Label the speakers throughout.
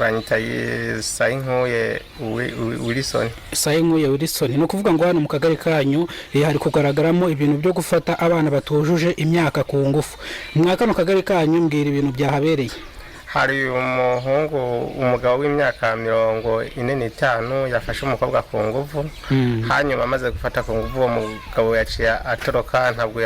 Speaker 1: banyita Sayinkuye Wilson.
Speaker 2: Sayinkuye Wilson ni ukuvuga ngo hano mu kagari kanyu hari kugaragaramo ibintu byo gufata abana batujuje imyaka ku ngufu. Mwa kano kagari kanyu mbwira ibintu byahabereye.
Speaker 1: Hari umugabo w'imyaka 45 yafashe umukobwa ku ngufu, hanyuma amaze gufata ku ngufu uwo mugabo yaciye atoroka, ntabwo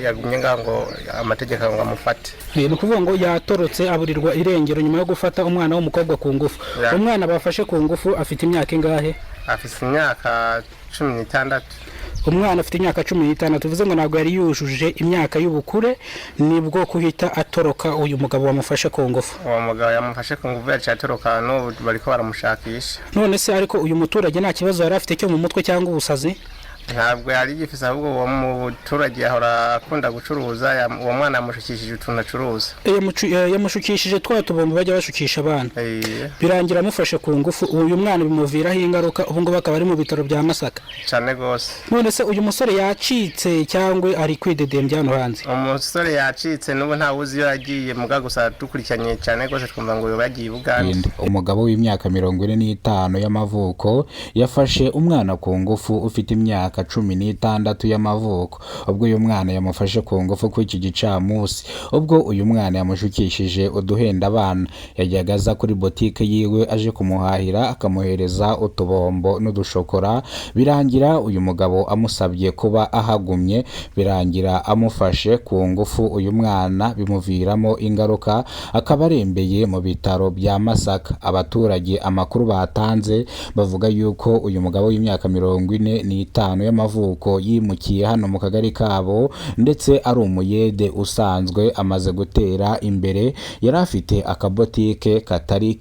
Speaker 1: yagumye ngo amategeko ngo amufate.
Speaker 2: Ni ukuvuga ngo yatorotse aburirwa irengero nyuma yo gufata umwana w'umukobwa ku ngufu. Umwana bafashe ku ngufu afite imyaka ingahe?
Speaker 1: Afite imyaka 16.
Speaker 2: Umwana afite imyaka 16, tuvuze ngo ntabwo yari yujuje imyaka y'ubukure, nibwo kuhita atoroka uyu mugabo wamufashe ku ngufu.
Speaker 1: Uwo mugabo yamufashe ku ngufu yaciye atoroka, no bariko baramushakisha.
Speaker 2: None se ariko uyu muturage nta kibazo yari afite cyo mu mutwe cyangwa ubusazi?
Speaker 1: Ntabwo yari gifise, ahubwo uwo muturage ahora akunda gucuruza. Uwo mwana yamushukishije utuntu acuruza.
Speaker 2: Yamushukishije twa tubombo bajya bashukisha abana. Birangira amufashe ku ngufu, uyu mwana bimuviraho ingaruka, ubu ngo bakaba ari mu bitaro bya Masaka.
Speaker 1: Cyane gose.
Speaker 2: None se uyu musore yacitse cyangwa ari kwidedembya hano hanze?
Speaker 1: Umusore yacitse, n'ubu nta wuzi iyo yagiye, muga gusa dukurikiranye cyane gose twumva ngo yagiye Uganda.
Speaker 3: Umugabo w'imyaka 45 y'amavuko yafashe umwana ku ngufu ufite imyaka 16 y'amavuko. Ubwo uyu mwana yamufashe ku ngufu ku iki gicamusi, ubwo uyu mwana yamushukishije uduhenda abana, yajyaga aza kuri botike yiwe aje kumuhahira, akamuhereza utubombo n'udushokora. Birangira uyu mugabo amusabye kuba ahagumye, birangira amufashe ku ngufu. Uyu mwana bimuviramo ingaruka, akaba arembeye mu bitaro bya Masaka. Abaturage amakuru batanze bavuga yuko uyu mugabo w'imyaka 45 y'amavuko yimukiye hano mu kagari kabo, ndetse ari umuyede usanzwe, amaze gutera imbere. Yari afite akabotike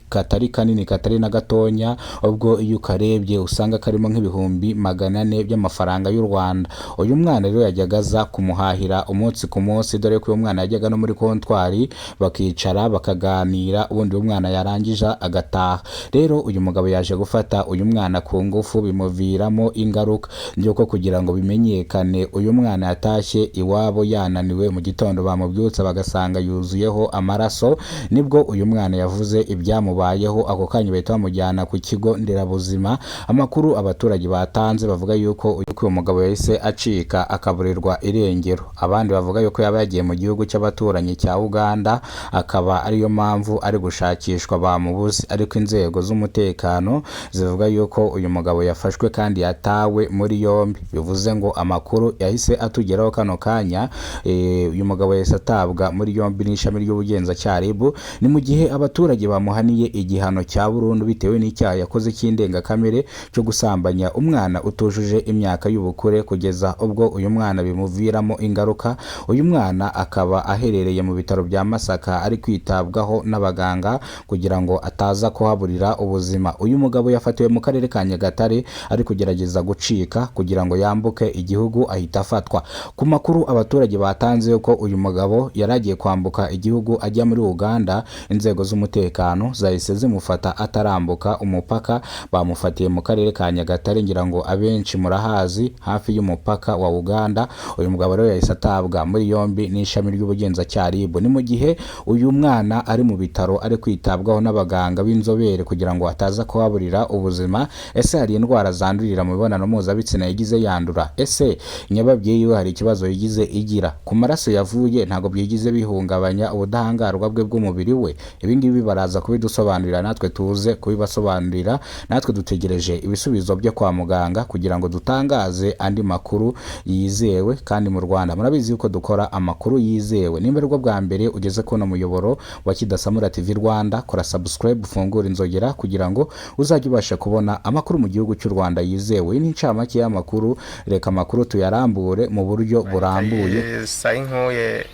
Speaker 3: katari kanini, katari na gatonya, ubwo iyo ukarebye usanga karimo nk'ibihumbi 400 by'amafaranga y'u Rwanda. Uyu mwana rero yajyaga aza kumuhahira umunsi ku munsi, dore ko uyu mwana yajyaga no muri kontwari bakicara bakaganira, ubundi uyu mwana yarangije agataha. Rero uyu mugabo yaje gufata uyu mwana ku ngufu, bimuviramo ingaruka. Ko kugira ngo bimenyekane uyu mwana yatashye iwabo yananiwe, mu gitondo bamubyutsa bagasanga yuzuyeho amaraso, nibwo uyu mwana yavuze ibyamubayeho. Ako kanya bahita bamujyana ku kigo nderabuzima. Amakuru abaturage batanze bavuga yuko uyu mugabo yahise acika akaburirwa irengero. Abandi bavuga yuko yaba yagiye mu gihugu cy'abaturanyi cya Uganda, akaba ariyo mpamvu ari gushakishwa bamubuze. Ariko inzego z'umutekano zivuga yuko uyu mugabo yafashwe kandi yatawe muri yombi. Bivuze ngo amakuru yahise atugeraho kano kanya, uyu mugabo yahise atabwa muri yombi n'ishami ry'ubugenzacyaha RIB. Ni mu gihe abaturage bamuhaniye igihano cya burundu bitewe n'icyaha yakoze cy'indengakamere cyo gusambanya umwana utujuje imyaka y'ubukure, kugeza ubwo uyu mwana bimuviramo ingaruka. Uyu mwana akaba aherereye mu bitaro bya Masaka, ari kwitabwaho n'abaganga kugira ngo ataza kuhaburira ubuzima. Uyu mugabo yafatiwe mu karere ka Nyagatare, ari kugerageza gucika kugira ngo yambuke igihugu, ahita afatwa. Ku makuru abaturage batanze ko uyu mugabo yaragiye kwambuka igihugu ajya muri Uganda, inzego z'umutekano zahise zimufata atarambuka umupaka. Bamufatiye mu karere ka Nyagatare, ngira ngo abenshi murahazi, hafi y'umupaka wa Uganda. Uyu mugabo rero yahise atabwa muri yombi n'ishami ry'ubugenzacyaha RIB. Ni mu gihe uyu mwana ari mu bitaro, ari kwitabwaho n'abaganga b'inzobere kugira ngo ataza kuhaburira ubuzima. Ese hari indwara zandurira mu mibonano mpuzabitsina yigize yandura? Ese nyababyeyi we hari ikibazo yigize igira? Ku maraso yavuye ntago byigize bihungabanya ubudahangarwa bwe bw'umubiri we? Ibi ngibi baraza kubidusobanurira, natwe tuze kubibasobanurira. Natwe dutegereje ibisubizo byo kwa muganga kugira ngo dutangaze andi makuru yizewe. Kandi mu Rwanda murabizi yuko dukora amakuru yizewe. Nimba rwo bwa mbere ugeze kuno muyoboro wa Kidasamura TV Rwanda, kora subscribe, ufungura inzogera kugira ngo uzajye ubasha kubona amakuru mu gihugu cy'u Rwanda yizewe. Ni incamake y'amakuru, reka amakuru tuyarambure mu buryo burambuye.
Speaker 1: Sayinkuye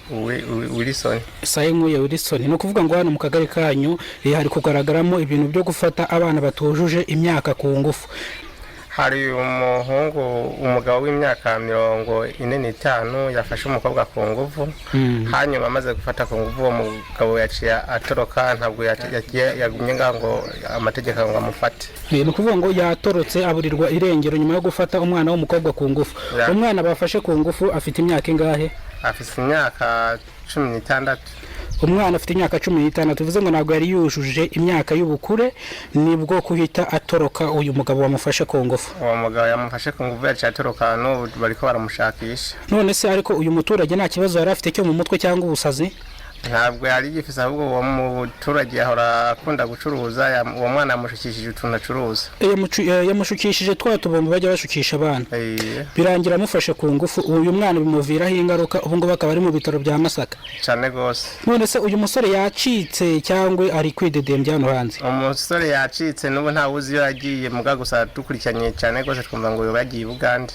Speaker 2: Wilson ni ukuvuga ngo hano mu kagari kanyu hari kugaragaramo ibintu byo gufata abana batujuje imyaka ku ngufu.
Speaker 1: Hari umugabo w'imyaka 45 yafashe umukobwa ku ngufu, hanyuma amaze gufata ku ngufu uwo mugabo yaciye atoroka, ntabwo yagumye ngo amategeko ngo amufate.
Speaker 2: Ni ukuvuga ngo yatorotse aburirwa irengero nyuma yo gufata umwana w'umukobwa ku ngufu. Umwana bafashe ku ngufu afite imyaka ingahe?
Speaker 1: Afite imyaka 16.
Speaker 2: umwana afite imyaka 15 tuvuze ngo ntabwo yari yujuje imyaka y'ubukure nibwo kuhita atoroka uyu mugabo wamufashe ku ngufu.
Speaker 1: uwo mugabo yamufashe ku ngufu yaciye atoroka n'ubu bariko baramushakisha.
Speaker 2: None se ariko uyu muturage nta kibazo yari afite cyo mu mutwe cyangwa ubusazi?
Speaker 1: Ntabwo yari gifise, ahubwo uwo muturage ahora akunda gucuruza, uwo mwana yamushukishije utuntu acuruza.
Speaker 2: Yamushukishije twa tubombo bajya bashukisha abana. Birangira amufashe ku ngufu, uyu mwana bimuviraho ingaruka, ubu ngo bakaba ari mu bitaro bya Masaka.
Speaker 1: Cyane gose.
Speaker 2: None se uyu musore yacitse cyangwa ari kwidedembya hano hanze?
Speaker 1: Umusore yacitse n'ubu nta wuzi iyo yagiye, muga gusa dukurikiranye cyane gose twumva ngo yagiye Bugande.